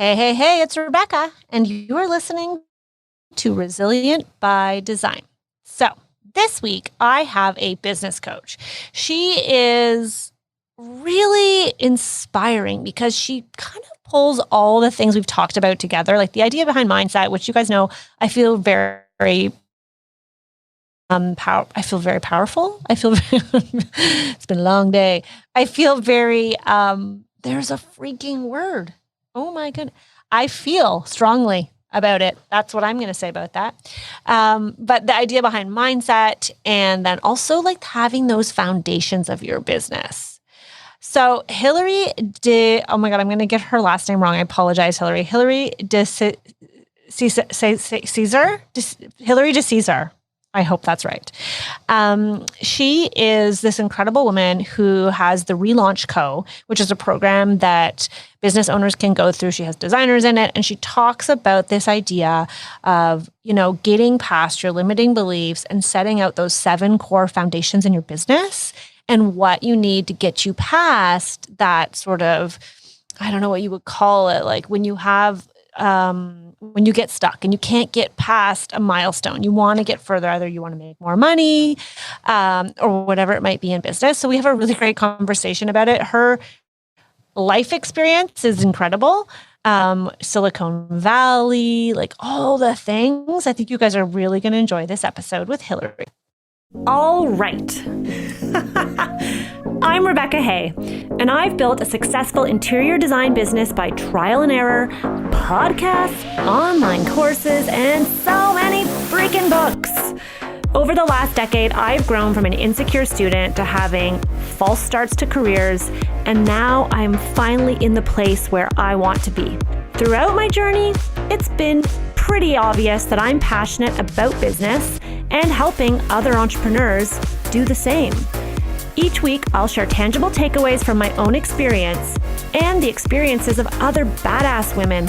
Hey, hey, hey, it's Rebecca, and you're listening to Resilient by Design. So this week, I have a business coach. She is really inspiring because she kind of pulls all the things we've talked about together, like the idea behind mindset, which you guys know, I feel very I feel very powerful. It's been a long day. I feel very, there's a freaking word. Oh my goodness. I feel strongly about it. That's what I'm going to say about that. But the idea behind mindset and then also like having those foundations of your business. So Hilary oh my God, I'm going to get her last name wrong. I apologize, Hilary. Hilary Decesare. Hilary Decesare. I hope that's right. She is this incredible woman who has the ReLaunch Co, which is a program that business owners can go through. She has designers in it, and she talks about this idea of, getting past your limiting beliefs and setting out those 7 core foundations in your business and what you need to get you past that sort of, I don't know what you would call it, like when you have when you get stuck and you can't get past a milestone, you want to get further, either you want to make more money or whatever it might be in business. So we have a really great conversation about it. Her life experience is incredible. Silicon Valley, like all the things. I think you guys are really going to enjoy this episode with Hilary. All right. I'm Rebecca Hay, and I've built a successful interior design business by trial and error, podcasts, online courses, and so many freaking books. Over the last decade, I've grown from an insecure student to having false starts to careers, and now I'm finally in the place where I want to be. Throughout my journey, it's been pretty obvious that I'm passionate about business and helping other entrepreneurs do the same. Each week, I'll share tangible takeaways from my own experience and the experiences of other badass women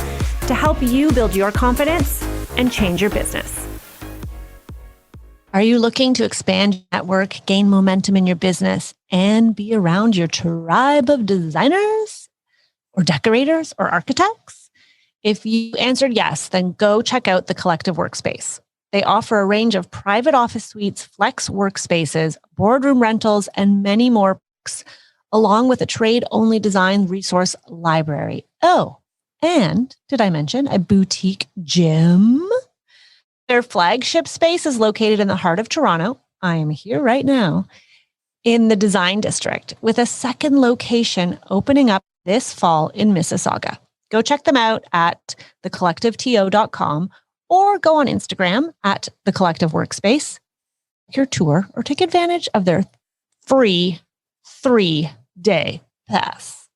to help you build your confidence and change your business. Are you looking to expand your network, gain momentum in your business, and be around your tribe of designers or decorators or architects? If you answered yes, then go check out the Collective Workspace. They offer a range of private office suites, flex workspaces, boardroom rentals, and many more perks, along with a trade-only design resource library. Oh, and did I mention a boutique gym? Their flagship space is located in the heart of Toronto. I am here right now in the Design District, with a second location opening up this fall in Mississauga. Go check them out at thecollectiveto.com or go on Instagram at The Collective Workspace, your tour, or take advantage of their free 3-day pass.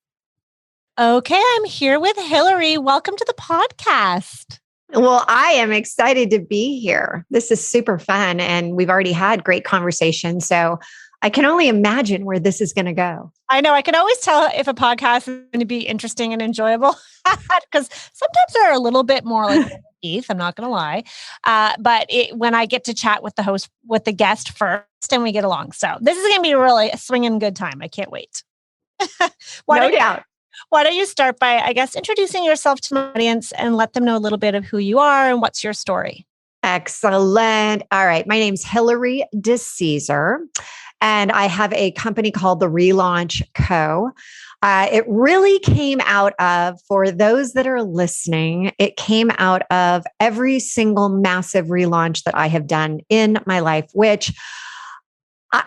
Okay, I'm here with Hilary. Welcome to the podcast. Well, I am excited to be here. This is super fun, and we've already had great conversations. So I can only imagine where this is going to go. I know. I can always tell if a podcast is going to be interesting and enjoyable because sometimes they're a little bit more like teeth. I'm not going to lie. But when I get to chat with the host, with the guest first, and we get along. So this is going to be really a swinging good time. I can't wait. No doubt. Why don't you start by, I guess, introducing yourself to my audience and let them know a little bit of who you are and what's your story. Excellent. All right. My name's Hilary Decesare, and I have a company called the ReLaunch Co. It really came out of, for those that are listening, it came out of every single massive relaunch that I have done in my life, which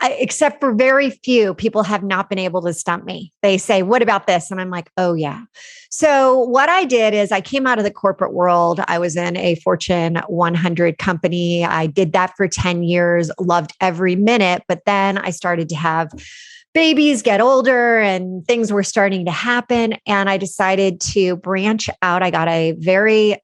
except for very few, people have not been able to stump me. They say, what about this? And I'm like, oh yeah. So what I did is I came out of the corporate world. I was in a Fortune 100 company. I did that for 10 years, loved every minute. But then I started to have babies get older and things were starting to happen. And I decided to branch out. I got a very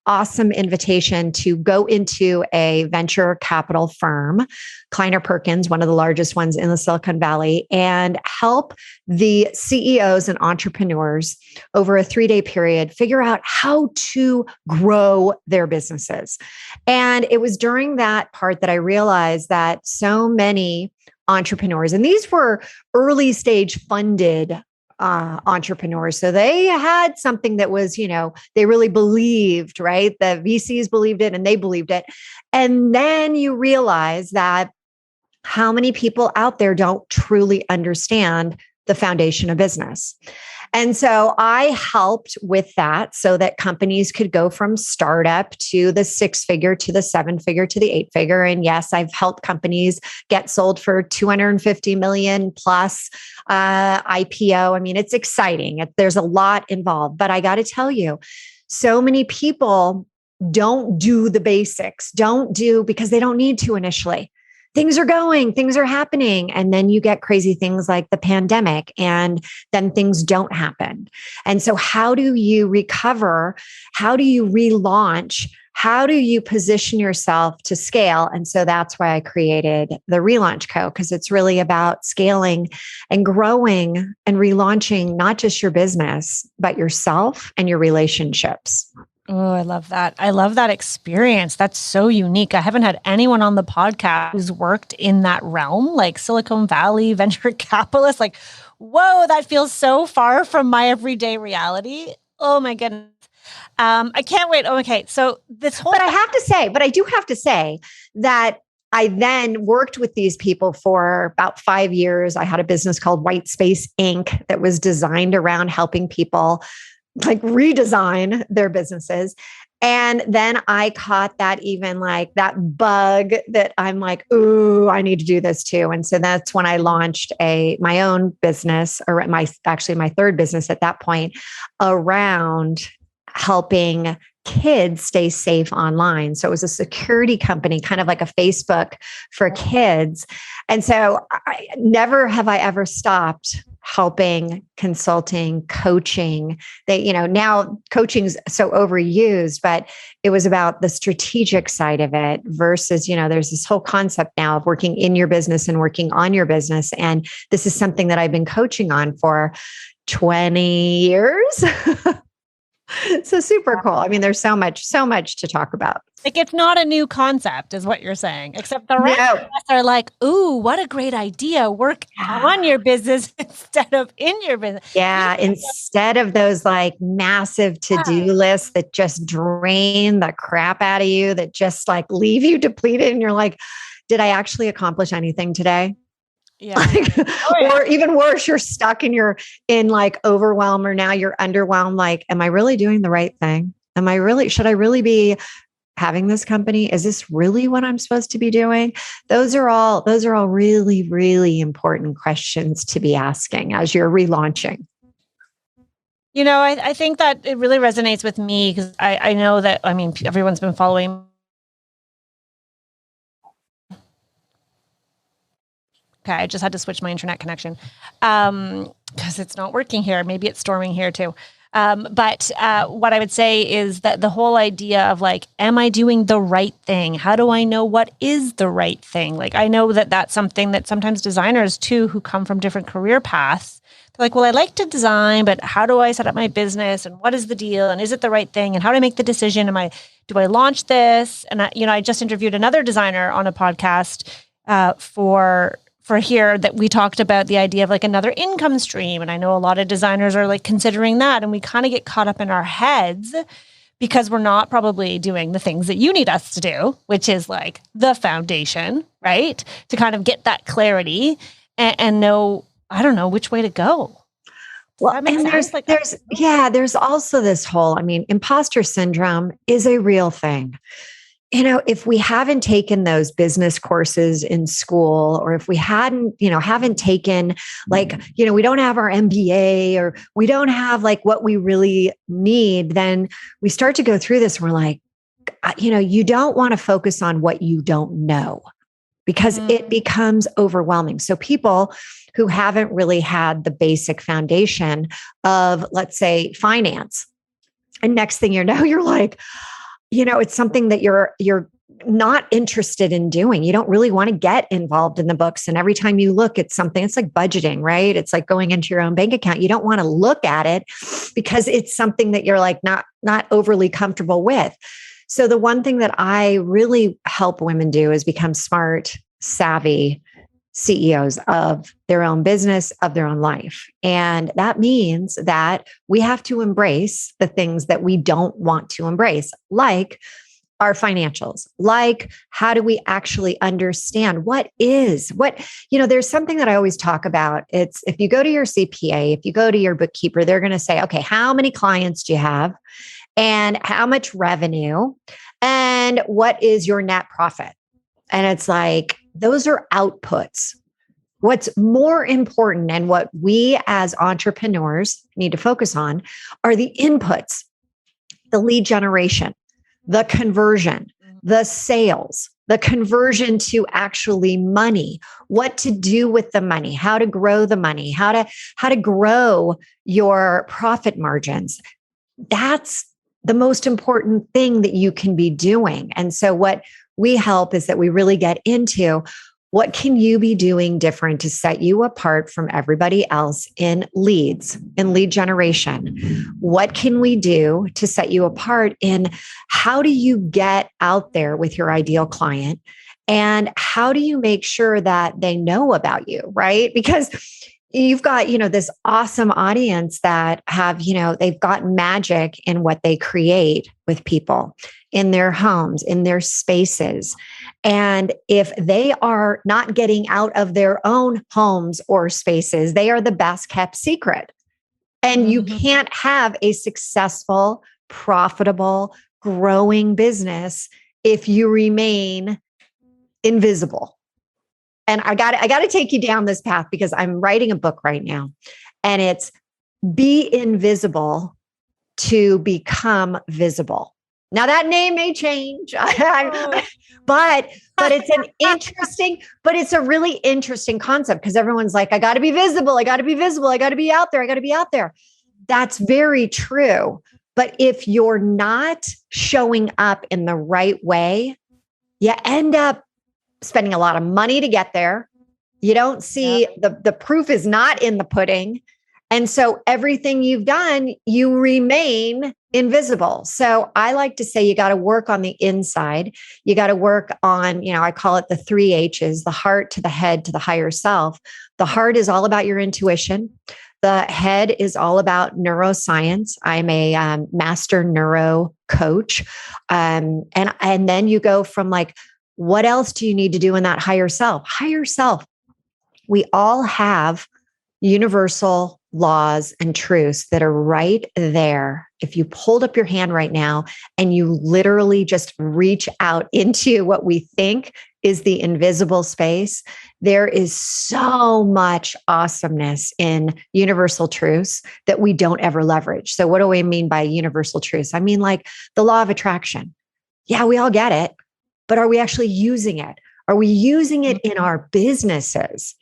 awesome invitation to go into a venture capital firm, Kleiner Perkins, one of the largest ones in the Silicon Valley, and help the CEOs and entrepreneurs over a 3-day period figure out how to grow their businesses. And it was during that part that I realized that so many entrepreneurs, and these were early stage funded entrepreneurs. So they had something that was, they really believed, right? The VCs believed it and they believed it. And then you realize that how many people out there don't truly understand the foundation of business. And so I helped with that so that companies could go from startup to the 6-figure, to the 7-figure, to the 8-figure. And yes, I've helped companies get sold for 250 million plus IPO. I mean, it's exciting. There's a lot involved, but I got to tell you, so many people don't do the basics, because they don't need to initially. Things are going, things are happening. And then you get crazy things like the pandemic, and then things don't happen. And so how do you recover? How do you relaunch? How do you position yourself to scale? And so that's why I created the ReLaunch Co, because it's really about scaling and growing and relaunching not just your business, but yourself and your relationships. Oh, I love that. I love that experience. That's so unique. I haven't had anyone on the podcast who's worked in that realm, like Silicon Valley venture capitalists. Like, whoa, that feels so far from my everyday reality. Oh my goodness. I can't wait. Oh, okay. So this whole, but I do have to say that I then worked with these people for about 5 years. I had a business called White Space Inc. that was designed around helping people like redesign their businesses. And then I caught that that bug that I'm like, ooh, I need to do this too. And so that's when I launched my own business, or my third business at that point, around helping kids stay safe online. So it was a security company, kind of like a Facebook for kids. And so never have I ever stopped helping, consulting, coaching. Now coaching's so overused, but it was about the strategic side of it versus, there's this whole concept now of working in your business and working on your business. And this is something that I've been coaching on for 20 years. So super cool. I mean, there's so much to talk about. Like, it's not a new concept is what you're saying, except the rest of us are like, ooh, what a great idea. Work on your business instead of in your business. Yeah. Instead of those like massive to-do lists that just drain the crap out of you, that just like leave you depleted. And you're like, did I actually accomplish anything today? Yeah. Or even worse, you're stuck and you're in like overwhelm, or now you're underwhelmed. Like, am I really doing the right thing? Should I really be having this company? Is this really what I'm supposed to be doing? Those are all really, really important questions to be asking as you're relaunching. I think that it really resonates with me because I know that, everyone's been following. Okay, I just had to switch my internet connection because it's not working here. Maybe it's storming here too. But what I would say is that the whole idea of like, am I doing the right thing? How do I know what is the right thing? Like, I know that that's something that sometimes designers too, who come from different career paths, they're like, well, I like to design, but how do I set up my business? And what is the deal? And is it the right thing? And how do I make the decision? Do I launch this? And I just interviewed another designer on a podcast for here that we talked about the idea of like another income stream. And I know a lot of designers are like considering that. And we kind of get caught up in our heads because we're not probably doing the things that you need us to do, which is like the foundation, right? To kind of get that clarity and know, I don't know, which way to go. Well, and there's also this whole, imposter syndrome is a real thing. If we haven't taken those business courses in school, or if we haven't taken we don't have our MBA, or we don't have like what we really need, then we start to go through this. And we're like, you don't want to focus on what you don't know because it becomes overwhelming. So people who haven't really had the basic foundation of, let's say, finance, and next thing you know, you're like, it's something that you're not interested in doing. You don't really want to get involved in the books. And every time you look at something, it's like budgeting, right? It's like going into your own bank account. You don't want to look at it because it's something that you're like not overly comfortable with. So the one thing that I really help women do is become smart, savvy, CEOs of their own business, of their own life. And that means that we have to embrace the things that we don't want to embrace, like our financials, like how do we actually understand there's something that I always talk about. It's if you go to your CPA, if you go to your bookkeeper, they're going to say, okay, how many clients do you have and how much revenue and what is your net profit? And it's like, those are outputs. What's more important and what we as entrepreneurs need to focus on are the inputs, the lead generation, the conversion, the sales, the conversion to actually money, what to do with the money, how to grow the money, how to grow your profit margins. That's the most important thing that you can be doing. And so what we help is that we really get into what can you be doing different to set you apart from everybody else in leads, in lead generation? What can we do to set you apart in how do you get out there with your ideal client? And how do you make sure that they know about you, right? Because you've got, this awesome audience that have, they've got magic in what they create with people in their homes, in their spaces. And if they are not getting out of their own homes or spaces, they are the best kept secret. And you can't have a successful, profitable, growing business if you remain invisible. And I got to take you down this path because I'm writing a book right now, and it's Be Invisible to Become Visible. Now that name may change, but it's a really interesting concept because everyone's like, I got to be visible. I got to be visible. I got to be out there. I got to be out there. That's very true. But if you're not showing up in the right way, you end up spending a lot of money to get there. You don't see the proof is not in the pudding. And so everything you've done, you remain invisible. So I like to say you got to work on the inside. You got to work on, I call it the 3 H's, the heart to the head to the higher self. The heart is all about your intuition. The head is all about neuroscience. I'm a master neuro coach. And then you go from like, what else do you need to do in that higher self? Higher self. We all have universal laws and truths that are right there. If you pulled up your hand right now and you literally just reach out into what we think is the invisible space, there is so much awesomeness in universal truths that we don't ever leverage. So what do I mean by universal truths? I mean like the law of attraction. Yeah, we all get it, but are we actually using it? Are we using it in our businesses?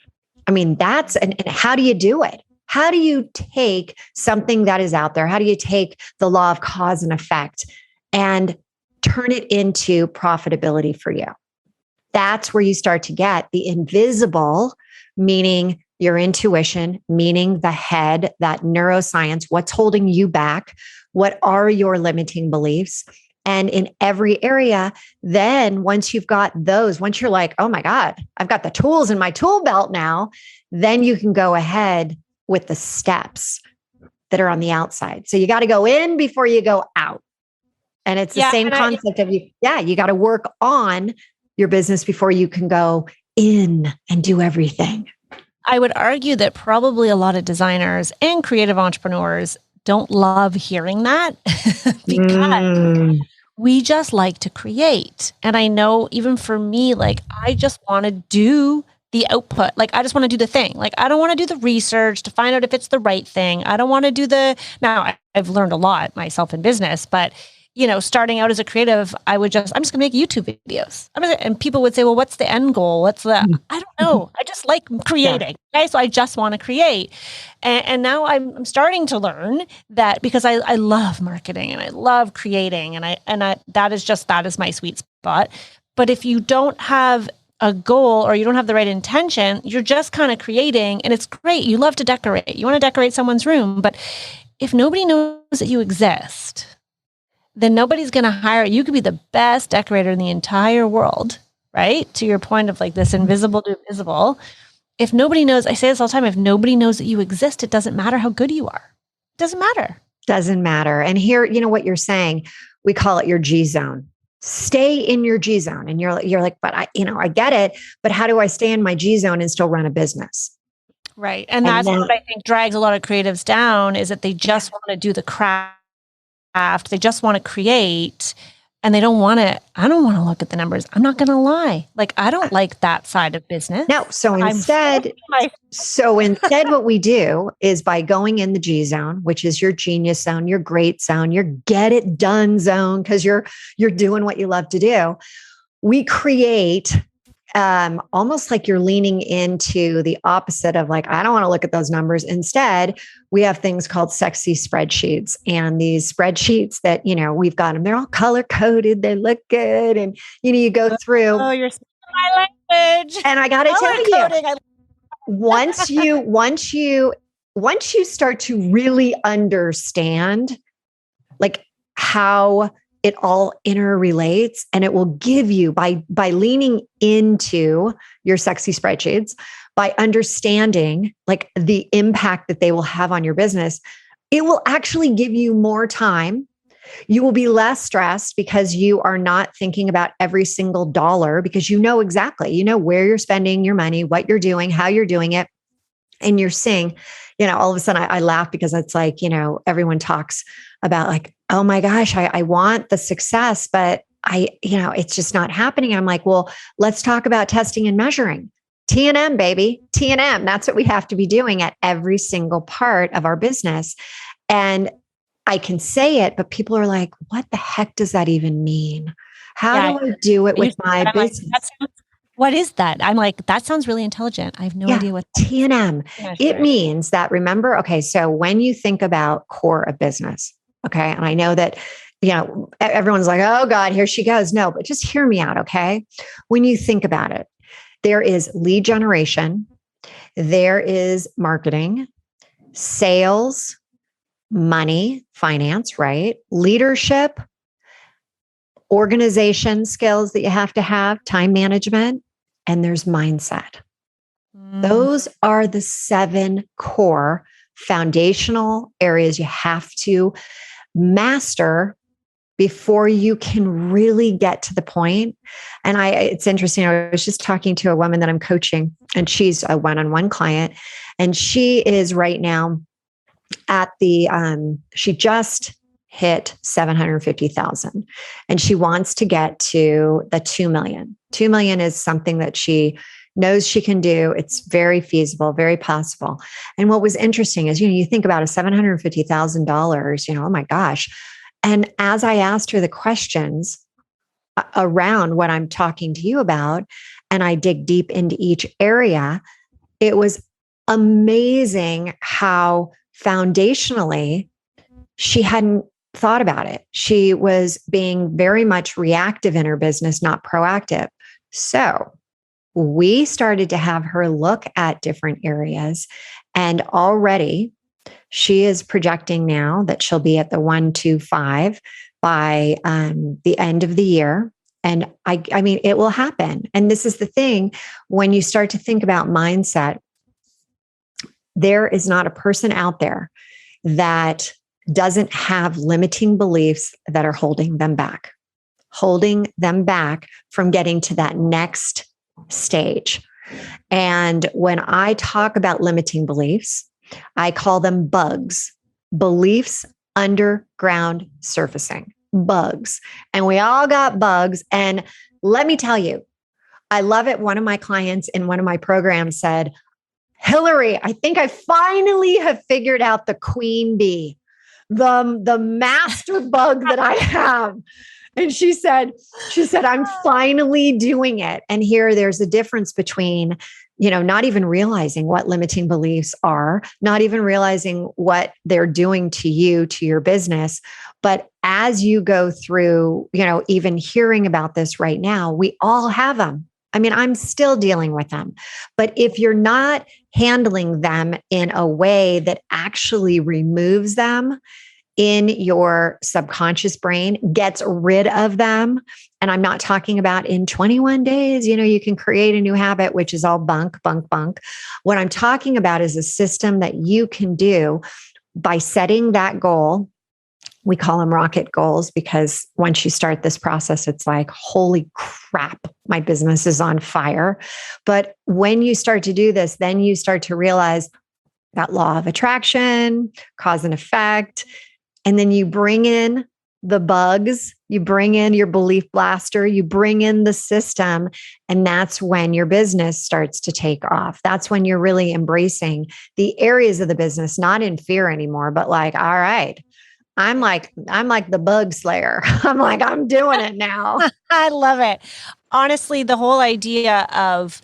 I mean, and how do you do it? How do you take something that is out there? How do you take the law of cause and effect and turn it into profitability for you? That's where you start to get the invisible, meaning your intuition, meaning the head, that neuroscience, what's holding you back? What are your limiting beliefs? And in every area, then once you've got those, once you're like, oh my God, I've got the tools in my tool belt now, then you can go ahead with the steps that are on the outside. So you got to go in before you go out. And it's the same concept of you got to work on your business before you can go in and do everything. I would argue that probably a lot of designers and creative entrepreneurs don't love hearing that because we just like to create. And I know even for me, like I just want to do the output. Like I just want to do the thing. Like I don't want to do the research to find out if it's the right thing. I don't want to do now I've learned a lot myself in business, but starting out as a creative, I'm just going to make YouTube videos. And people would say, well, what's the end goal? I don't know. I just like creating. Yeah. Okay. So I just want to create. And now I'm starting to learn that because I love marketing and I love creating and that is my sweet spot. But if you don't have a goal or you don't have the right intention, you're just kind of creating, and it's great. You love to decorate. You want to decorate someone's room, but if nobody knows that you exist, then nobody's going to hire you. You could be the best decorator in the entire world. right? To your point of like this invisible to visible. If nobody knows, I say this all the time, if nobody knows that you exist, it doesn't matter how good you are. It doesn't matter. Doesn't matter. And here, you know what you're saying, we call it your G zone. Stay in your G zone. And you're like, but I get it, but how do I stay in my G zone and still run a business? Right. And that's what I think drags a lot of creatives down, is that they just want to do the craft. They just want to create, and I don't want to look at the numbers. I'm not going to lie. Like, I don't like that side of business. No. So instead, what we do is, by going in the G zone, which is your genius zone, your great zone, your get it done zone, because you're doing what you love to do. We create almost like you're leaning into the opposite of like, I don't want to look at those numbers. Instead, we have things called sexy spreadsheets, and these spreadsheets that, we've got them, they're all color coded. They look good. And, you go through. Oh, you're speaking my language. And I got to tell you, once you start to really understand like how it all interrelates, and it will give you, by leaning into your sexy spreadsheets, by understanding like the impact that they will have on your business, it will actually give you more time. You will be less stressed because you are not thinking about every single dollar, because you know exactly, where you're spending your money, what you're doing, how you're doing it. And you're seeing, all of a sudden I laugh, because it's like, everyone talks about like, oh my gosh, I want the success, but it's just not happening. I'm like, well, let's talk about testing and measuring. T&M, baby, T&M. That's what we have to be doing at every single part of our business. And I can say it, but people are like, what the heck does that even mean? How do I do it with my business? What is that? I'm like, that sounds really intelligent. I have no idea what T&M. It means that, remember, okay, so when you think about core of business, okay, and I know that, everyone's like, oh God, here she goes. No, but just hear me out, okay? When you think about it, there is lead generation, there is marketing, sales, money, finance, right? Leadership, organization skills that you have to have, time management, and there's mindset. Those are the 7 core foundational areas you have to master before you can really get to the point. And it's interesting. I was just talking to a woman that I'm coaching, and she's a one-on-one client, and she is right now at she just hit 750,000, and she wants to get to the 2 million. 2 million is something that she knows she can do. It's very feasible, very possible. And what was interesting is, you think about a $750,000, oh my gosh. And as I asked her the questions around what I'm talking to you about, and I dig deep into each area, it was amazing how foundationally she hadn't thought about it. She was being very much reactive in her business, not proactive. So we started to have her look at different areas, and already she is projecting now that she'll be at the 125 by the end of the year. And I mean, it will happen. And this is the thing, when you start to think about mindset, there is not a person out there that doesn't have limiting beliefs that are holding them back from getting to that next stage. And when I talk about limiting beliefs, I call them bugs, beliefs underground surfacing, bugs. And we all got bugs. And let me tell you, I love it. One of my clients in one of my programs said, Hilary, I think I finally have figured out the queen bee, the master bug that I have. And she said, I'm finally doing it. And here there's a difference between, not even realizing what limiting beliefs are, not even realizing what they're doing to you, to your business. But as you go through, even hearing about this right now, we all have them. I mean, I'm still dealing with them. But if you're not handling them in a way that actually removes them, in your subconscious brain, gets rid of them. And I'm not talking about in 21 days, you can create a new habit, which is all bunk. What I'm talking about is a system that you can do by setting that goal. We call them rocket goals because once you start this process, it's like, holy crap, my business is on fire. But when you start to do this, then you start to realize that law of attraction, cause and effect. And then you bring in the bugs, you bring in your belief blaster, you bring in the system. And that's when your business starts to take off. That's when you're really embracing the areas of the business, not in fear anymore, but like, all right, I'm like the bug slayer. I'm doing it now. I love it. Honestly, the whole idea of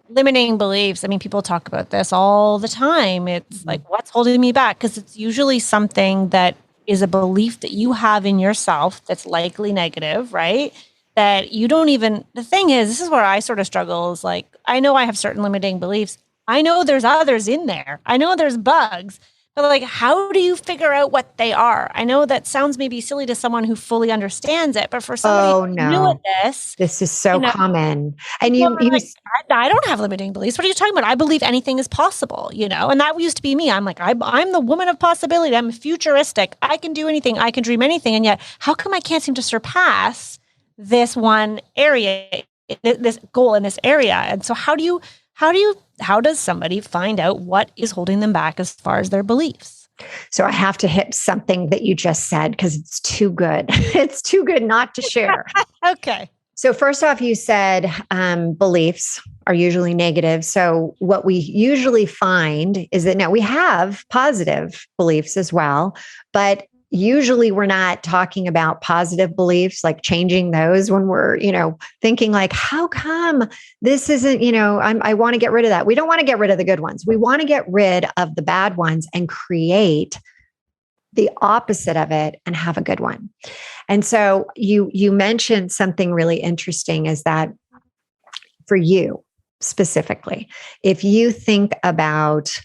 limiting beliefs. I mean, people talk about this all the time. It's like, what's holding me back? Because it's usually something that is a belief that you have in yourself that's likely negative, right? That you don't even, the thing is, this is where I sort of struggle is like, I know I have certain limiting beliefs. I know there's others in there. I know there's bugs. But like, how do you figure out what they are? I know that sounds maybe silly to someone who fully understands it, but for somebody who's new at this is so common. And like, I don't have limiting beliefs. What are you talking about? I believe anything is possible, and that used to be me. I'm like, I'm the woman of possibility. I'm futuristic. I can do anything. I can dream anything. And yet, how come I can't seem to surpass this one area, this goal in this area? And so how does somebody find out what is holding them back as far as their beliefs? So I have to hit something that you just said because it's too good. It's too good not to share. Okay. So first off, you said beliefs are usually negative. So what we usually find is that now we have positive beliefs as well, but usually we're not talking about positive beliefs, like changing those when we're, thinking like, how come this isn't, I want to get rid of that. We don't want to get rid of the good ones. We want to get rid of the bad ones and create the opposite of it and have a good one. And so you mentioned something really interesting is that for you specifically, if you think about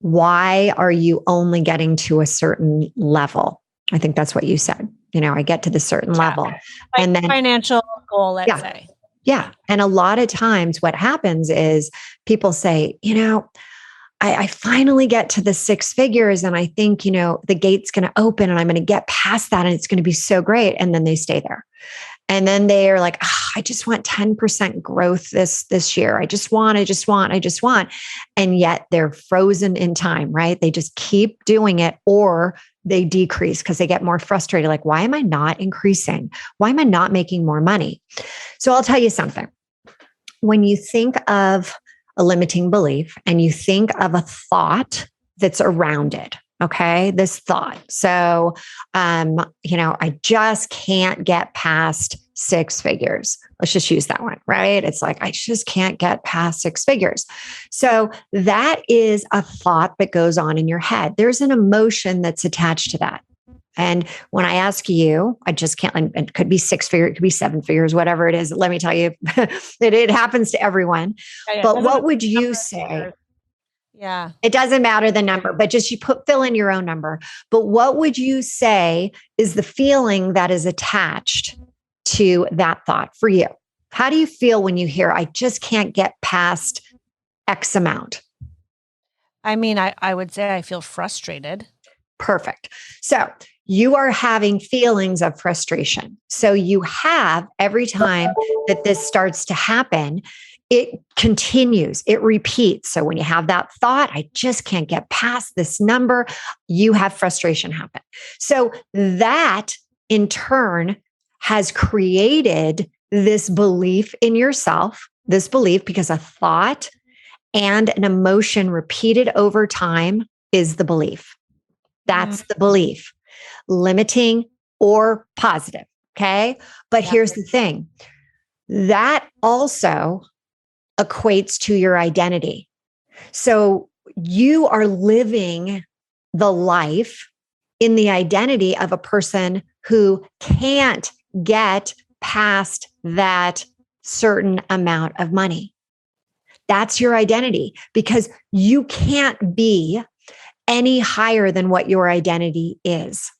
why are you only getting to a certain level? I think that's what you said. I get to the certain level. Like and then financial goal, let's say. Yeah. And a lot of times what happens is people say, I finally get to the 6 figures and I think, the gate's going to open and I'm going to get past that and it's going to be so great. And then they stay there. And then they are like, I just want 10% growth this year. I just want. And yet they're frozen in time, right? They just keep doing it or they decrease because they get more frustrated. Like, why am I not increasing? Why am I not making more money? So I'll tell you something. When you think of a limiting belief and you think of a thought that's around it, okay, this thought. So, I just can't get past 6 figures. Let's just use that one, right? It's like, I just can't get past 6 figures. So that is a thought that goes on in your head. There's an emotion that's attached to that. And when I ask you, I just can't, and it could be 6 figures, it could be 7 figures, whatever it is. Let me tell you, it happens to everyone. But what would you say? Yeah. It doesn't matter the number, but just fill in your own number. But what would you say is the feeling that is attached to that thought for you? How do you feel when you hear, I just can't get past X amount? I mean, I would say I feel frustrated. Perfect. So you are having feelings of frustration. So you have every time that this starts to happen, it continues, it repeats. So when you have that thought, I just can't get past this number, you have frustration happen. So that in turn has created this belief in yourself, this belief because a thought and an emotion repeated over time is the belief. That's the belief, limiting or positive. Okay. But here's the thing that also equates to your identity. So you are living the life in the identity of a person who can't get past that certain amount of money. That's your identity because you can't be any higher than what your identity is.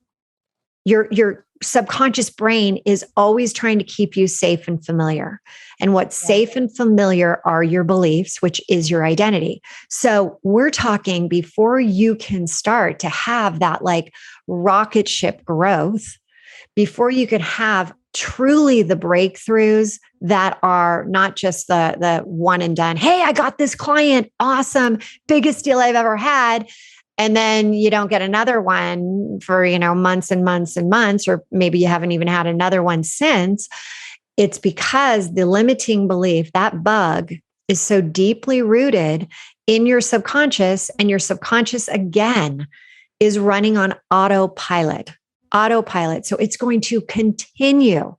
Your subconscious brain is always trying to keep you safe and familiar. And what's safe and familiar are your beliefs, which is your identity. So we're talking before you can start to have that like rocket ship growth, before you could have truly the breakthroughs that are not just the one and done. Hey, I got this client. Awesome. Biggest deal I've ever had. And then you don't get another one for, months and months and months, or maybe you haven't even had another one since. It's because the limiting belief, that bug, is so deeply rooted in your subconscious, and your subconscious, again, is running on autopilot. So it's going to continue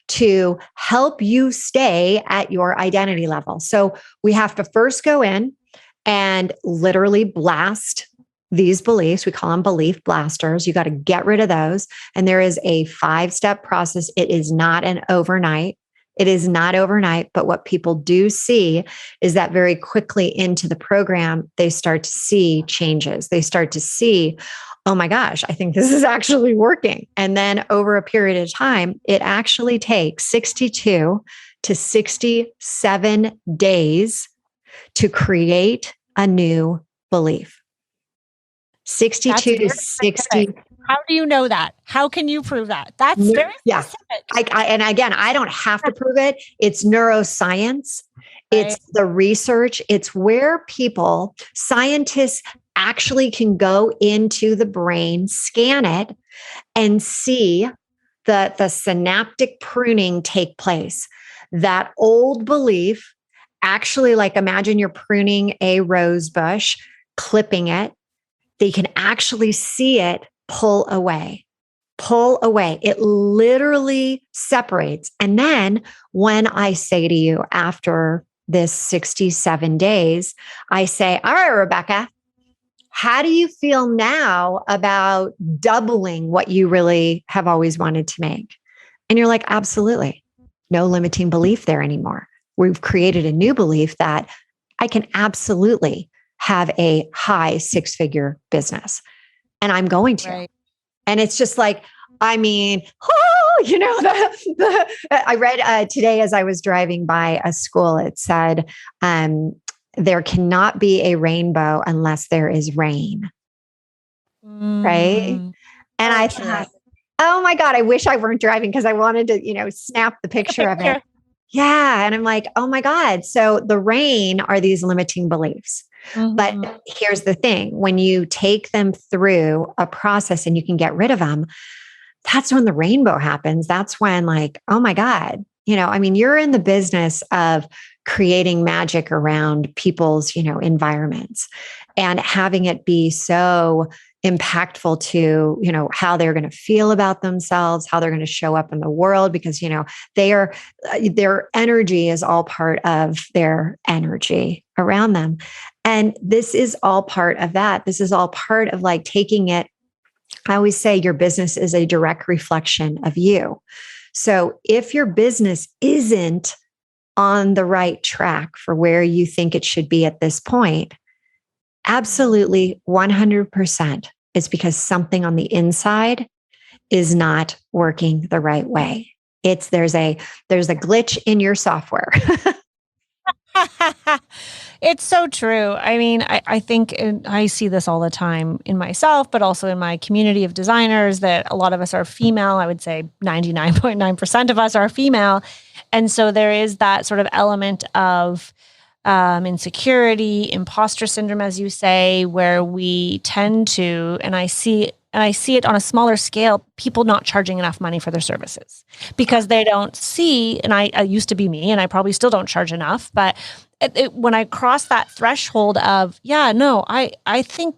to help you stay at your identity level. So we have to first go in and literally blast these beliefs. We call them belief blasters. You got to get rid of those. And there is a 5-step process. It is not an overnight. But what people do see is that very quickly into the program, they start to see changes. They start to see, oh my gosh, I think this is actually working. And then over a period of time, it actually takes 62 to 67 days to create a new belief. 62 to 60. How do you know that? How can you prove that? That's very specific. And again, I don't have to prove it. It's neuroscience. Right. It's the research. It's where scientists actually can go into the brain, scan it, and see the synaptic pruning take place. That old belief, actually, like imagine you're pruning a rose bush, clipping it. They can actually see it pull away. It literally separates. And then when I say to you after this 67 days, I say, all right, Rebecca, how do you feel now about doubling what you really have always wanted to make? And you're like, absolutely. No limiting belief there anymore. We've created a new belief that I can absolutely have a high 6-figure business. And I'm going to. Right. And it's just like, I read today as I was driving by a school, it said, there cannot be a rainbow unless there is rain. Right. And I thought, oh my God, I wish I weren't driving because I wanted to, snap the picture of it. Yeah. And I'm like, oh my God. So the rain are these limiting beliefs. Mm-hmm. But here's the thing, when you take them through a process and you can get rid of them, that's when the rainbow happens. That's when like, oh my God, you're in the business of creating magic around people's, environments, and having it be so impactful to, how they're going to feel about themselves, how they're going to show up in the world, because, their energy is all part of their energy around them. And this is all part of that. This is all part of like taking it. I always say your business is a direct reflection of you. So if your business isn't on the right track for where you think it should be at this point, absolutely 100%, it's because something on the inside is not working the right way. There's a glitch in your software. It's so true. I think I see this all the time in myself, but also in my community of designers, that a lot of us are female. I would say 99.9% of us are female. And so there is that sort of element of insecurity, imposter syndrome, as you say, where we tend to, and I see it on a smaller scale, people not charging enough money for their services because they don't see, and I used to be me, and I probably still don't charge enough, but when I cross that threshold of, I think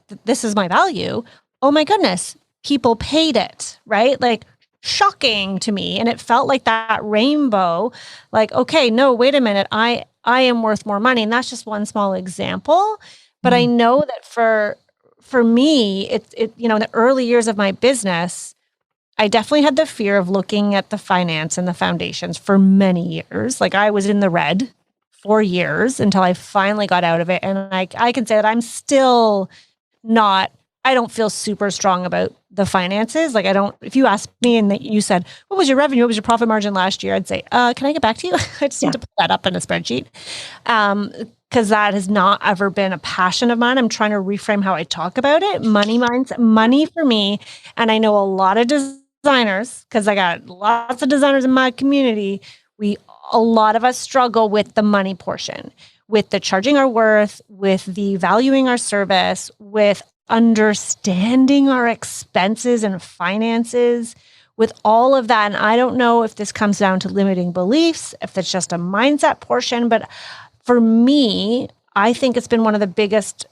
that this is my value, oh my goodness, people paid it, right? Like, shocking to me. And it felt like that rainbow, like, okay, no, wait a minute, I am worth more money. And that's just one small example. But I know that for me, in the early years of my business, I definitely had the fear of looking at the finance and the foundations for many years. Like, I was in the red for years until I finally got out of it. And I can say that I'm still not I don't feel super strong about the finances. Like if you asked me and you said, what was your revenue? What was your profit margin last year? I'd say, can I get back to you? I just need to put that up in a spreadsheet. Because that has not ever been a passion of mine. I'm trying to reframe how I talk about it. Money for me. And I know a lot of designers, because I got lots of designers in my community. A lot of us struggle with the money portion, with the charging our worth, with the valuing our service, with understanding our expenses and finances, with all of that. And I don't know if this comes down to limiting beliefs, if it's just a mindset portion, but for me, I think it's been one of the biggest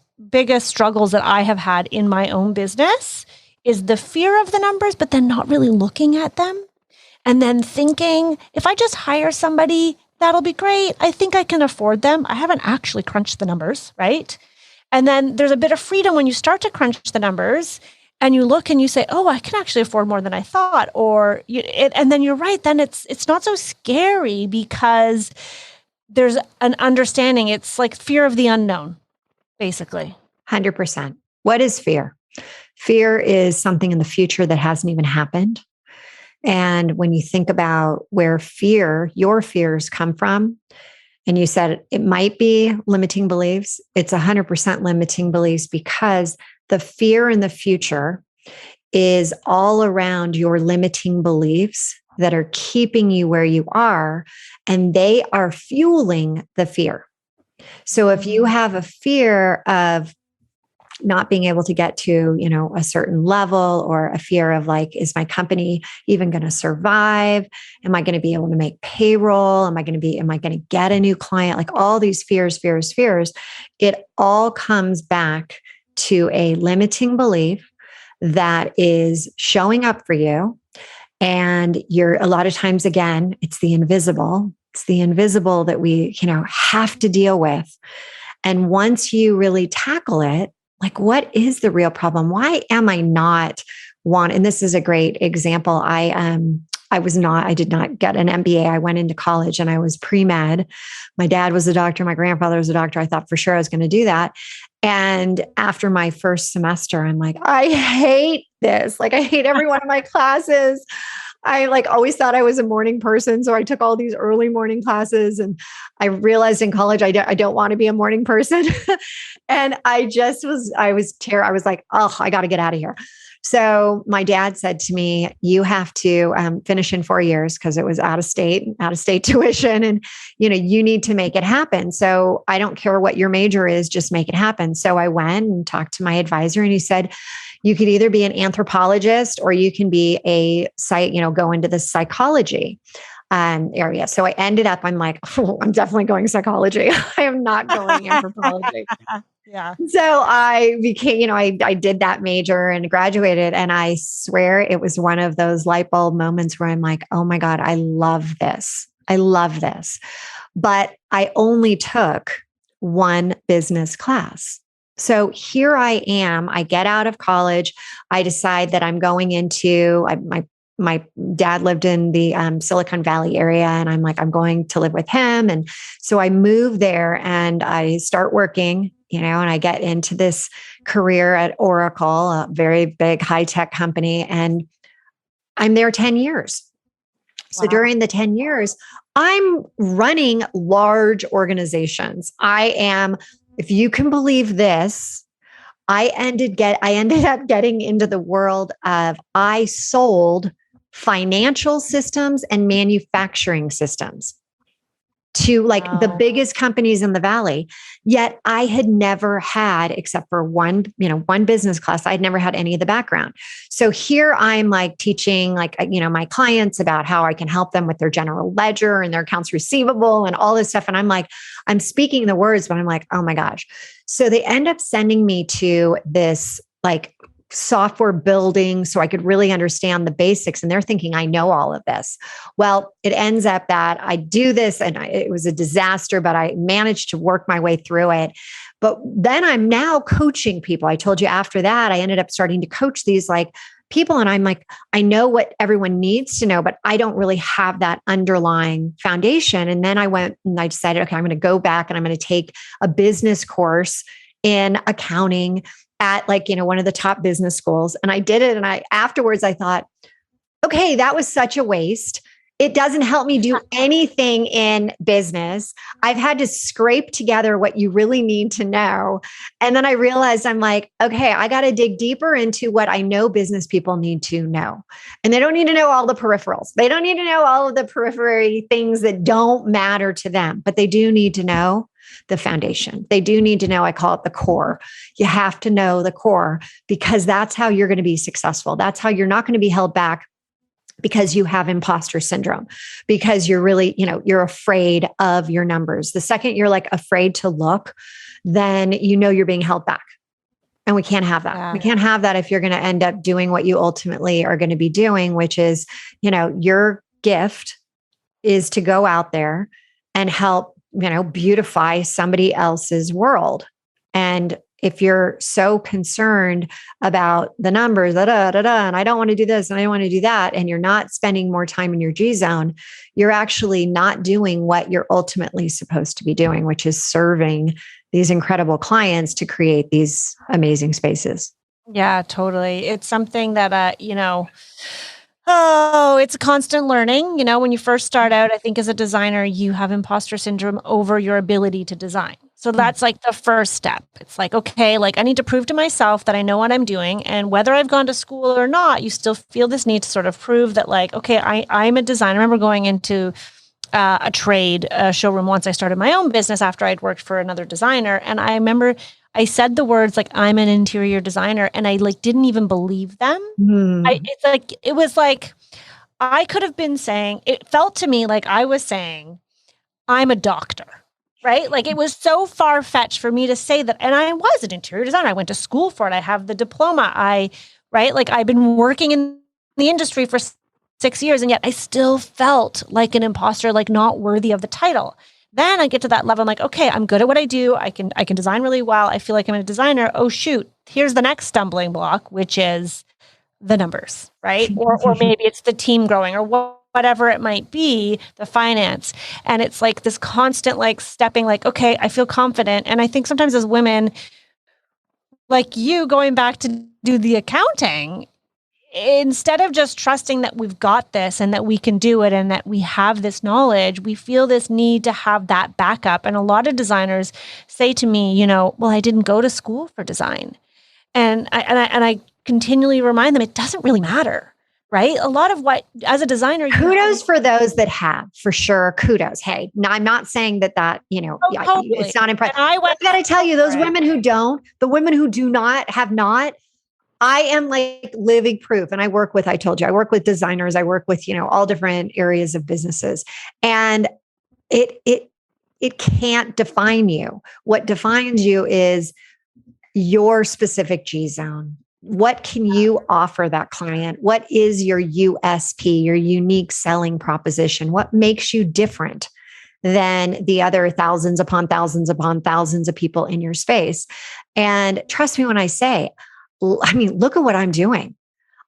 struggles that I have had in my own business is the fear of the numbers, but then not really looking at them. And then thinking, if I just hire somebody, that'll be great. I think I can afford them. I haven't actually crunched the numbers, right? And then there's a bit of freedom when you start to crunch the numbers and you look and you say, oh, I can actually afford more than I thought. And then you're right. Then it's not so scary because there's an understanding. It's like fear of the unknown, basically. 100%. What is fear? Fear is something in the future that hasn't even happened. And when you think about where your fears come from, and you said it might be limiting beliefs, it's 100% limiting beliefs because the fear in the future is all around your limiting beliefs that are keeping you where you are, and they are fueling the fear. So if you have a fear of not being able to get to, a certain level, or a fear of like, is my company even going to survive? Am I going to be able to make payroll? Am I going to get a new client? Like all these fears, it all comes back to a limiting belief that is showing up for you. And a lot of times, again, it's the invisible. It's the invisible that we, have to deal with. And once you really tackle it, like, what is the real problem? Why am I not and this is a great example. I did not get an MBA. I went into college and I was pre-med. My dad was a doctor. My grandfather was a doctor. I thought for sure I was going to do that. And after my first semester, I'm like, I hate this. Like, I hate every one of my classes. I always thought I was a morning person. So I took all these early morning classes, and I realized in college, I don't want to be a morning person. And I was like, oh, I got to get out of here. So my dad said to me, you have to finish in 4 years because it was out of state tuition. And, you need to make it happen. So I don't care what your major is, just make it happen. So I went and talked to my advisor, and he said, you could either be an anthropologist or you can be go into the psychology area. So I ended up, I'm like, I'm definitely going psychology. I am not going anthropology. Yeah. So I became, I did that major and graduated. And I swear it was one of those light bulb moments where I'm like, oh my God, I love this. But I only took one business class. So here I am, I get out of college. I decide that I'm going into, my dad lived in the Silicon Valley area, and I'm like, I'm going to live with him. And so I move there and I start working, and I get into this career at Oracle, a very big high-tech company. And I'm there 10 years. So during the 10 years, I'm running large organizations. If you can believe this, I ended up getting into the world of, I sold financial systems and manufacturing systems to the biggest companies in the Valley. Yet I had never had, except for one business class, I'd never had any of the background. So here I'm teaching my clients about how I can help them with their general ledger and their accounts receivable and all this stuff. And I'm speaking the words, but I'm like, oh my gosh. So they end up sending me to this software building so I could really understand the basics. And they're thinking I know all of this. Well, it ends up that I do this, and it was a disaster, but I managed to work my way through it. But then I'm now coaching people. I told you after that, I ended up starting to coach these people. And I'm like, I know what everyone needs to know, but I don't really have that underlying foundation. And then I went and I decided, okay, I'm going to go back and I'm going to take a business course in accounting at like, one of the top business schools. And I did it. And afterwards I thought, okay, that was such a waste. It doesn't help me do anything in business. I've had to scrape together what you really need to know. And then I realized I'm like, okay, I got to dig deeper into what I know business people need to know. And they don't need to know all the peripherals. They don't need to know all of the periphery things that don't matter to them, but they do need to know the foundation. They do need to know, I call it the core. You have to know the core because that's how you're going to be successful. That's how you're not going to be held back because you have imposter syndrome, because you're really, you're afraid of your numbers. The second you're like afraid to look, then you're being held back. And we can't have that. Yeah. We can't have that if you're going to end up doing what you ultimately are going to be doing, which is, your gift is to go out there and help, beautify somebody else's world. And if you're so concerned about the numbers, and I don't want to do this and I don't want to do that, and you're not spending more time in your G zone, you're actually not doing what you're ultimately supposed to be doing, which is serving these incredible clients to create these amazing spaces. Yeah, totally. It's something that, it's a constant learning. When you first start out, I think as a designer, you have imposter syndrome over your ability to design. So that's like the first step. It's like, okay, like I need to prove to myself that I know what I'm doing. And whether I've gone to school or not, you still feel this need to sort of prove that like, okay, I'm a designer. I remember going into a trade showroom once I started my own business after I'd worked for another designer. And I remember I said the words like, I'm an interior designer. And I like didn't even believe them. It was like, I could have been saying, it felt to me like I was saying, I'm a doctor. Right? Like it was so far-fetched for me to say that. And I was an interior designer. I went to school for it. I have the diploma. Like I've been working in the industry for 6 years. And yet I still felt like an imposter, like not worthy of the title. Then I get to that level. I'm like, okay, I'm good at what I do. I can design really well. I feel like I'm a designer. Oh shoot. Here's the next stumbling block, which is the numbers, right? Or maybe it's the team growing or whatever it might be, the finance. And it's like this constant like stepping like, okay, I feel confident. And I think sometimes as women, like you going back to do the accounting, instead of just trusting that we've got this and that we can do it and that we have this knowledge, we feel this need to have that backup. And a lot of designers say to me, well, I didn't go to school for design. And I continually remind them, it doesn't really matter. Right? A lot of what, as a designer, kudos for those that have, for sure. Kudos. Hey, no, I'm not saying that, totally. It's not impressive. I've got to tell you, those women who don't, the women who do not, have not, I am like living proof. And I work with designers. I work with, all different areas of businesses. And it can't define you. What defines you is your specific G zone. What can you offer that client? What is your USP, your unique selling proposition? What makes you different than the other thousands upon thousands upon thousands of people in your space? And trust me when I say, look at what I'm doing.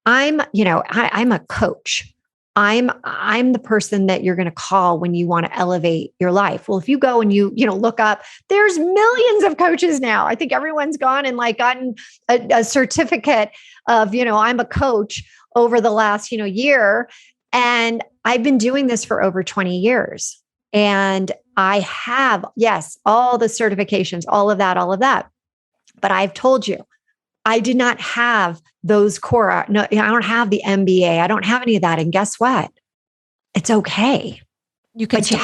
I'm a coach. I'm the person that you're going to call when you want to elevate your life. Well, if you go and you look up, there's millions of coaches now. I think everyone's gone and like gotten a certificate of, I'm a coach over the last, year. And I've been doing this for over 20 years. And I have, yes, all the certifications, all of that. But I've told you, I did not have those core. No, I don't have the MBA. I don't have any of that. And guess what? It's okay. You can be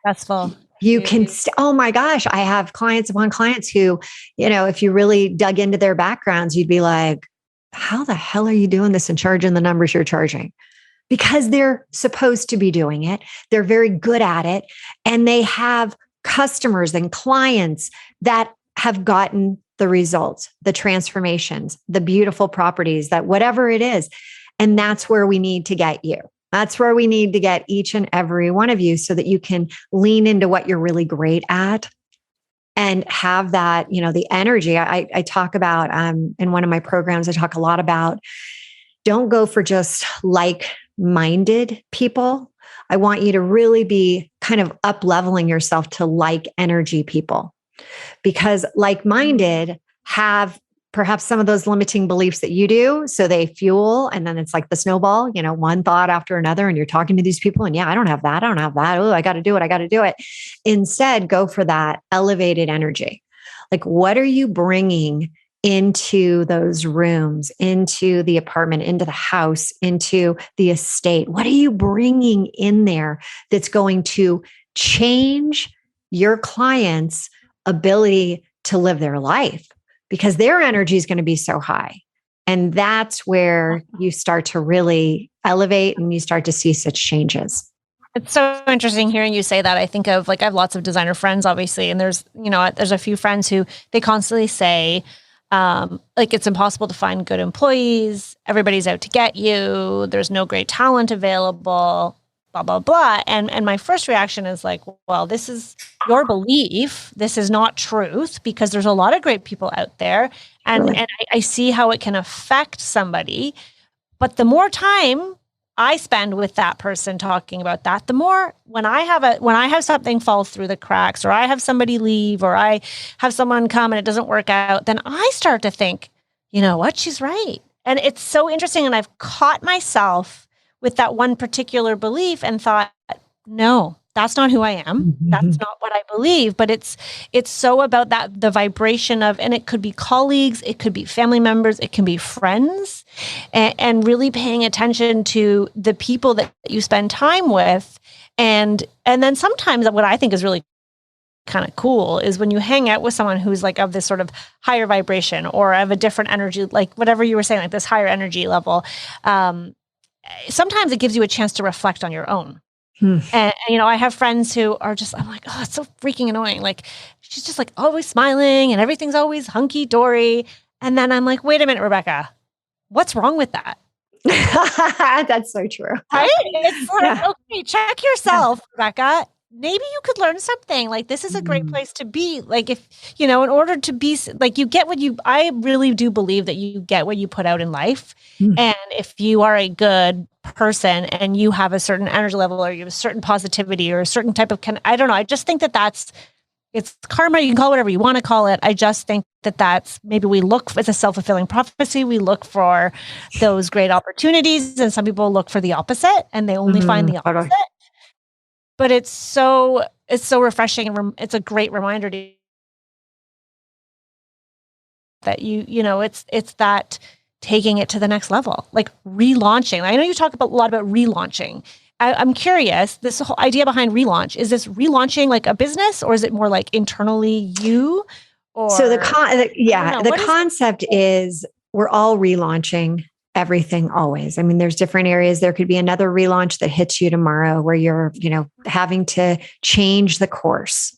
successful. You can. Oh my gosh. I have clients upon clients who, if you really dug into their backgrounds, you'd be like, how the hell are you doing this and charging the numbers you're charging? Because they're supposed to be doing it. They're very good at it. And they have customers and clients that have gotten the results, the transformations, the beautiful properties, that whatever it is. And that's where we need to get you. That's where we need to get each and every one of you so that you can lean into what you're really great at and have that, the energy. I talk about in one of my programs, I talk a lot about don't go for just like-minded people. I want you to really be kind of up-leveling yourself to like energy people. Because like-minded have perhaps some of those limiting beliefs that you do. So they fuel, and then it's like the snowball, one thought after another. And you're talking to these people and I don't have that. I don't have that. Oh, I got to do it. I got to do it. Instead, go for that elevated energy. Like, what are you bringing into those rooms, into the apartment, into the house, into the estate? What are you bringing in there that's going to change your client's ability to live their life? Because their energy is going to be so high. And that's where you start to really elevate and you start to see such changes. It's so interesting hearing you say that. I think of I have lots of designer friends, obviously, and there's a few friends who they constantly say, it's impossible to find good employees. Everybody's out to get you. There's no great talent available, blah, blah, blah. And my first reaction is like, well, this is your belief. This is not truth, because there's a lot of great people out there. And, Really? and I see how it can affect somebody. But the more time I spend with that person talking about that, the more when I have something fall through the cracks, or I have somebody leave, or I have someone come and it doesn't work out, then I start to think, you know what, she's right. And it's so interesting. And I've caught myself with that one particular belief and thought, no, that's not who I am. Mm-hmm. That's not what I believe. But it's so about that, the vibration of, and it could be colleagues, it could be family members, it can be friends, and really paying attention to the people that you spend time with. And then sometimes what I think is really kind of cool is when you hang out with someone who's like of this sort of higher vibration or of a different energy, like whatever you were saying, like this higher energy level. Sometimes it gives you a chance to reflect on your own. And, I have friends who are just, I'm like, oh, it's so freaking annoying. Like, she's just like always smiling and everything's always hunky dory. And then I'm like, wait a minute, Rebecca, what's wrong with that? That's so true. Right? It's like, okay, check yourself, Rebecca. Maybe you could learn something. Like, this is a great place to be. Like, if, in order to be, like, you get I really do believe that you get what you put out in life. And if you are a good person and you have a certain energy level, or you have a certain positivity or a certain type of, I don't know. I just think that it's karma. You can call it whatever you want to call it. I just think that's maybe we look, it's a self-fulfilling prophecy. We look for those great opportunities, and some people look for the opposite and they only find the opposite. But it's so refreshing, and it's a great reminder to that it's that taking it to the next level, like relaunching. I know you talk a lot about relaunching. I'm curious, this whole idea behind relaunch, is this relaunching like a business, or is it more like internally you? Or so the concept is we're all relaunching everything always. I mean, there's different areas. There could be another relaunch that hits you tomorrow where you're, having to change the course,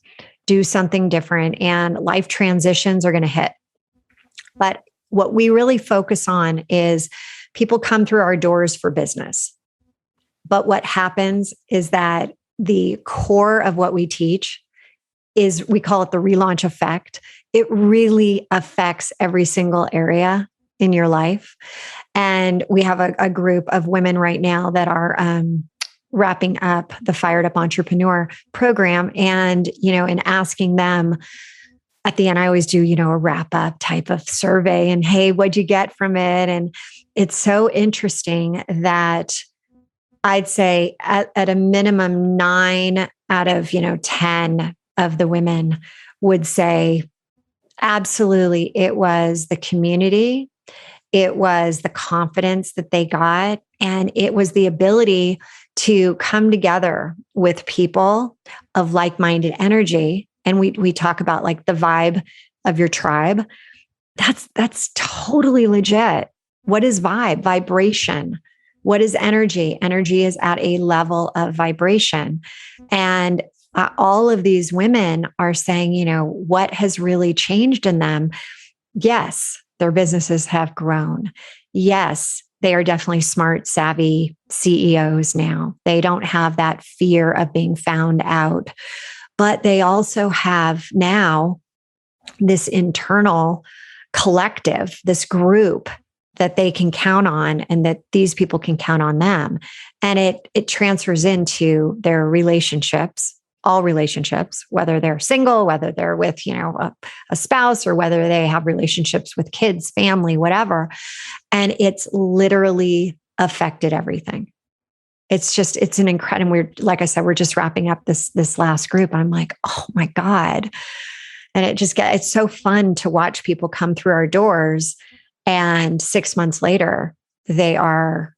do something different, and life transitions are going to hit. But what we really focus on is people come through our doors for business. But what happens is that the core of what we teach is, we call it the relaunch effect. It really affects every single area in your life. And we have a group of women right now that are wrapping up the Fired Up Entrepreneur program. And, in asking them at the end, I always do, a wrap up type of survey, and hey, what'd you get from it? And it's so interesting that I'd say at a minimum 9 out of, 10 of the women would say, absolutely, it was the community. It was the confidence that they got, and it was the ability to come together with people of like-minded energy. And we talk about like the vibe of your tribe. That's totally legit. What is vibe? Vibration. What is energy? Energy is at a level of vibration. And all of these women are saying, what has really changed in them? Yes, their businesses have grown. Yes, they are definitely smart, savvy CEOs now. They don't have that fear of being found out, but they also have now this internal collective, this group that they can count on, and that these people can count on them. And it transfers into their relationships. all relationships, whether they're single, whether they're with, a spouse, or whether they have relationships with kids, family, whatever. And it's literally affected everything. It's an incredible, like I said, we're just wrapping up this last group. And I'm like, oh my God. And it's so fun to watch people come through our doors. And 6 months later, they are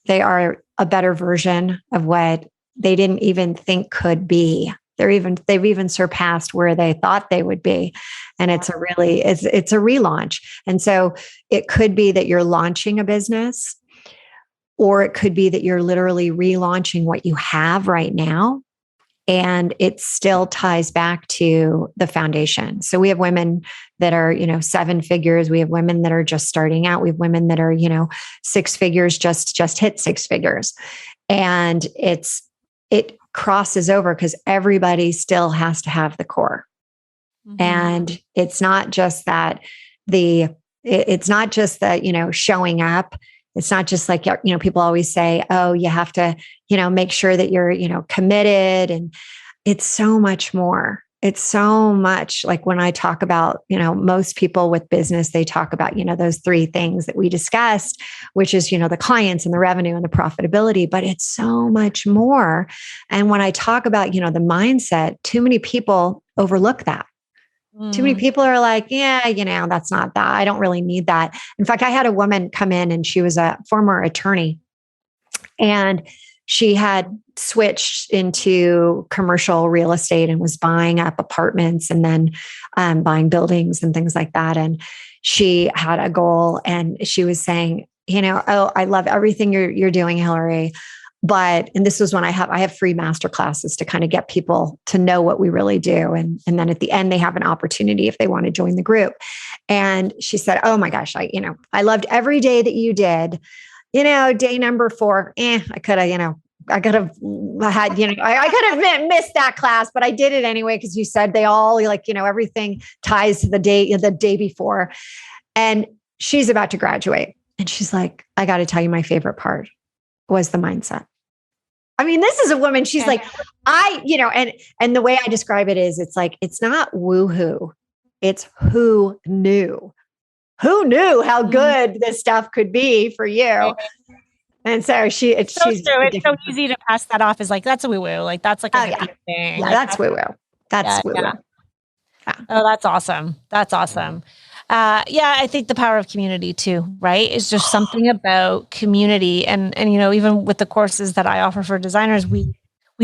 a better version of what they didn't even think could be. They've even surpassed where they thought they would be. And it's a relaunch. And so it could be that you're launching a business, or it could be that you're literally relaunching what you have right now. And it still ties back to the foundation. So we have women that are, 7 figures. We have women that are just starting out. We have women that are, 6 figures, just hit 6 figures. And it crosses over because everybody still has to have the core. Mm-hmm. And it's not just that showing up. It's not just like, people always say, oh, you have to, make sure that you're, committed. And it's so much more. It's so much like when I talk about, most people with business, they talk about, those 3 things that we discussed, which is, the clients and the revenue and the profitability, but it's so much more. And when I talk about, the mindset, too many people overlook that. Too many people are like, yeah, that's not that. I don't really need that. In fact, I had a woman come in and she was a former attorney, and she had switched into commercial real estate and was buying up apartments and then buying buildings and things like that. And she had a goal, and she was saying, oh, I love everything you're doing, Hilary. And this was when I have free master classes to kind of get people to know what we really do. And then at the end, they have an opportunity if they want to join the group. And she said, oh my gosh, I loved every day that you did, day number 4, I could have, I could have missed that class, but I did it anyway. Cause you said they all everything ties to the day before. And she's about to graduate. And she's like, I got to tell you, my favorite part was the mindset. I mean, this is a woman, she's like, and the way I describe it is, it's like, it's not woohoo. It's who knew how good this stuff could be for you. And so she's true. It's so easy to pass that off as like, that's a woo-woo. Like that's like a thing. Yeah, that's woo-woo. That's woo-woo. Yeah. Oh, that's awesome. That's awesome. I think the power of community too, right? It's just something about community. And even with the courses that I offer for designers, we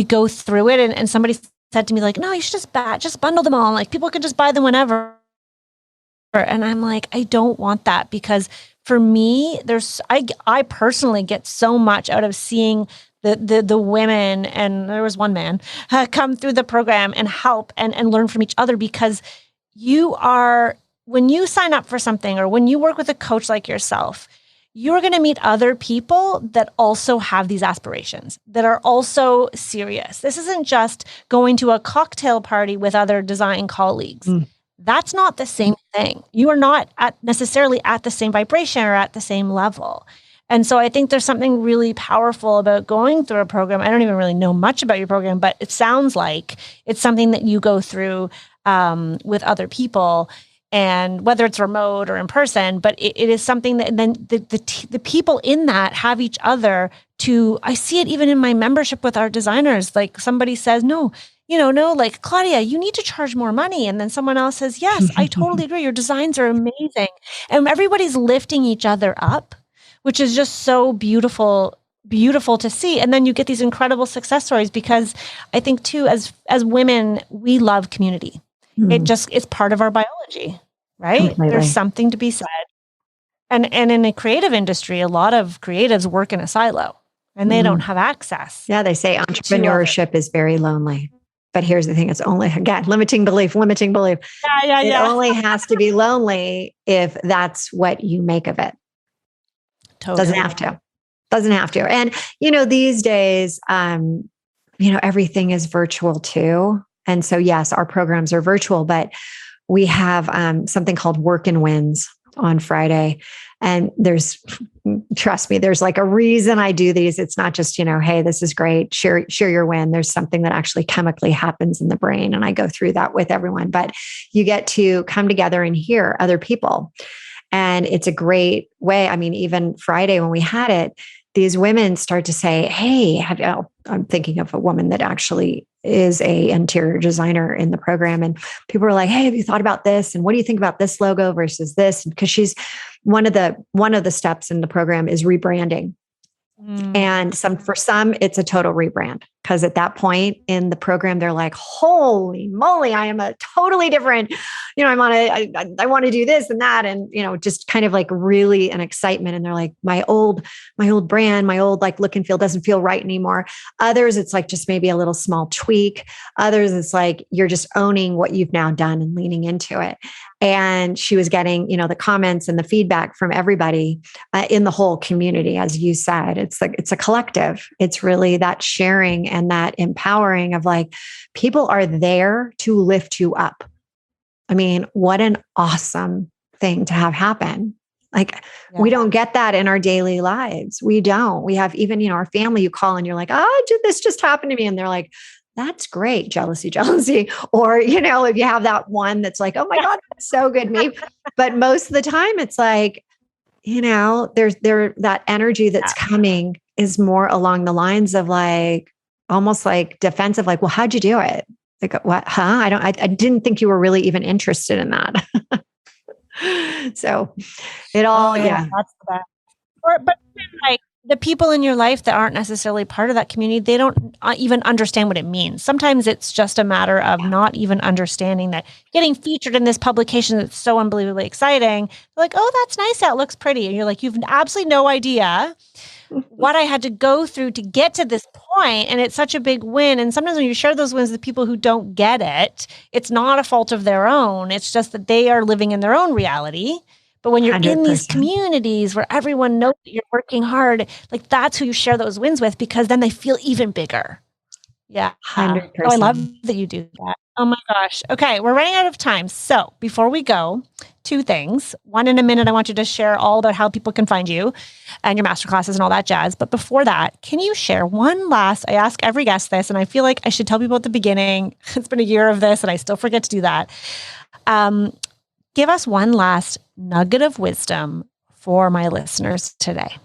go through it. And somebody said to me like, no, you should just bundle them all. Like people can just buy them whenever. And I'm like, I don't want that, because for me, I personally get so much out of seeing the women, and there was one man, come through the program and help and learn from each other, because when you sign up for something, or when you work with a coach like yourself, you're going to meet other people that also have these aspirations, that are also serious. This isn't just going to a cocktail party with other design colleagues. That's not the same thing. You are not necessarily at the same vibration or at the same level. And so I think there's something really powerful about going through a program. I don't even really know much about your program, but it sounds like it's something that you go through with other people, and whether it's remote or in person, but it is something that then the people in that have each other to. I see it even in my membership with our designers. Like somebody says, no, like Claudia, you need to charge more money. And then someone else says, yes, I totally agree. Your designs are amazing. And everybody's lifting each other up, which is just so beautiful to see. And then you get these incredible success stories, because I think too, as women, we love community. It's part of our biology, right? Completely. There's something to be said. And in a creative industry, a lot of creatives work in a silo and they don't have access. Yeah. They say entrepreneurship is very lonely, but here's the thing. It's only, again, limiting belief. Yeah. It only has to be lonely if that's what you make of it. Totally. Doesn't have to. And, these days, everything is virtual too. And so, yes, our programs are virtual, but we have something called Work and Wins, on Friday. And trust me, there's like a reason I do these. It's not just, hey, this is great. Share your win. There's something that actually chemically happens in the brain. And I go through that with everyone, but you get to come together and hear other people. And it's a great way. I mean, even Friday when we had it, these women start to say, hey, I'm thinking of a woman that actually is a interior designer in the program. And people are like, hey, have you thought about this? And what do you think about this logo versus this? Because she's one of the steps in the program is rebranding. And for some, it's a total rebrand, because at that point in the program, they're like, holy moly, I am a totally different, I want to do this and that. And, just kind of like really an excitement. And they're like, my old brand, my old like look and feel doesn't feel right anymore. Others, it's like just maybe a little small tweak. Others, it's like, you're just owning what you've now done and leaning into it. And she was getting, the comments and the feedback from everybody in the whole community. As you said, it's a collective. It's really that sharing and that empowering of like, people are there to lift you up. I mean, what an awesome thing to have happen. Like, we don't get that in our daily lives. We don't. We have even, our family, you call and you're like, oh, this just happened to me. And they're like, that's great. Jealousy. Or, if you have that one that's like, oh my God, that's so good. Maybe, but most of the time it's like, there's that energy that's coming is more along the lines of like, almost like defensive, like, well, how'd you do it? Like, what? Huh? I didn't think you were really even interested in that. So it all, that's the best. But like, the people in your life that aren't necessarily part of that community, they don't even understand what it means. Sometimes it's just a matter of not even understanding that getting featured in this publication that's so unbelievably exciting. They're like, oh, that's nice. That looks pretty. And you're like, you've absolutely no idea what I had to go through to get to this point. And it's such a big win. And sometimes when you share those wins with people who don't get it, it's not a fault of their own. It's just that they are living in their own reality. But when you're 100%. In these communities where everyone knows that you're working hard, like that's who you share those wins with, because then they feel even bigger. Yeah. 100%. Oh, I love that you do that. Oh my gosh. Okay. We're running out of time. So before we go, 2 things. One, in a minute, I want you to share all about how people can find you and your masterclasses and all that jazz. But before that, can you share one last, I ask every guest this, and I feel like I should tell people at the beginning, it's been a year of this and I still forget to do that. Give us one last nugget of wisdom for my listeners today.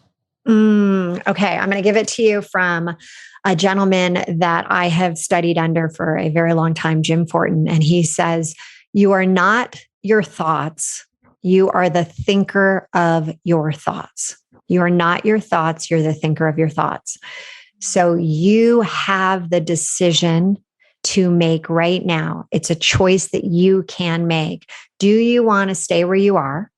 Okay. I'm going to give it to you from a gentleman that I have studied under for a very long time, Jim Fortin. And he says, you are not your thoughts. You are the thinker of your thoughts. You are not your thoughts. You're the thinker of your thoughts. So you have the decision to make right now. It's a choice that you can make. Do you want to stay where you are?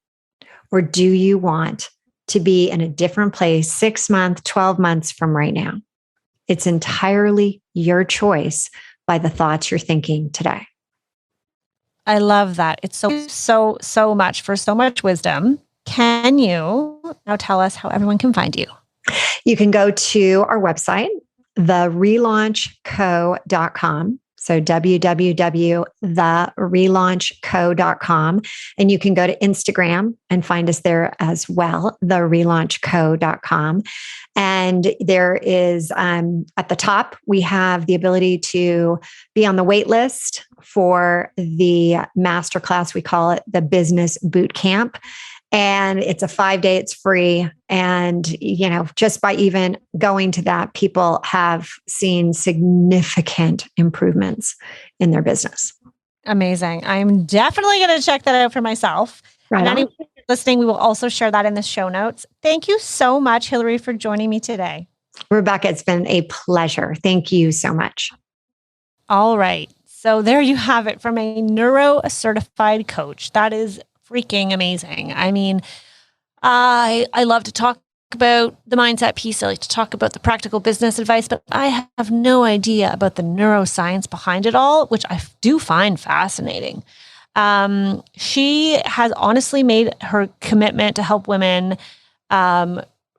Or do you want to be in a different place 6 months, 12 months from right now? It's entirely your choice by the thoughts you're thinking today. I love that. It's so much for so much wisdom. Can you now tell us how everyone can find you? You can go to our website, ReLaunchCo.com. So www.therelaunchco.com. And you can go to Instagram and find us there as well, therelaunchco.com. And there is, at the top, we have the ability to be on the wait list for the masterclass. We call it the Business Boot Camp. And it's a 5-day, it's free. And, just by even going to that, people have seen significant improvements in their business. Amazing. I'm definitely going to check that out for myself. Right and on. anyone listening, we will also share that in the show notes. Thank you so much, Hilary, for joining me today. Rebecca, it's been a pleasure. Thank you so much. All right. So there you have it from a neuro certified coach. That is freaking amazing. I mean, I love to talk about the mindset piece. I like to talk about the practical business advice, but I have no idea about the neuroscience behind it all, which I do find fascinating. She has honestly made her commitment to help women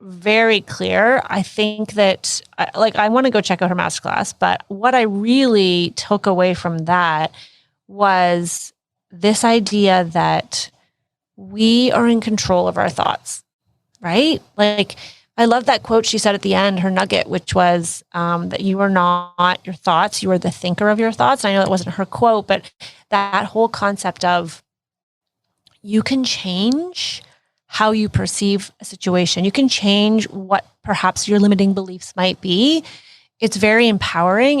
very clear. I think that, I want to go check out her masterclass, but what I really took away from that was this idea that we are in control of our thoughts, right? Like, I love that quote she said at the end, her nugget, which was that you are not your thoughts, you are the thinker of your thoughts. I know that wasn't her quote, but that whole concept of you can change how you perceive a situation. You can change what perhaps your limiting beliefs might be. It's very empowering.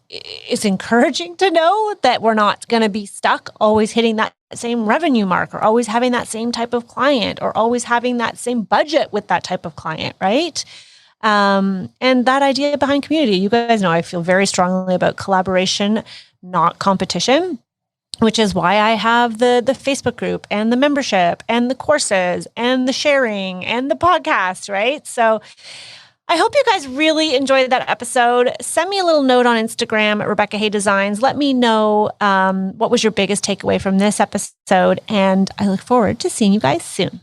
It's encouraging to know that we're not going to be stuck always hitting that same revenue mark, or always having that same type of client, or always having that same budget with that type of client, right? And that idea behind community, you guys know I feel very strongly about collaboration, not competition, which is why I have the Facebook group and the membership and the courses and the sharing and the podcast, right? So I hope you guys really enjoyed that episode. Send me a little note on Instagram at Rebecca Hay Designs. Let me know what was your biggest takeaway from this episode, and I look forward to seeing you guys soon.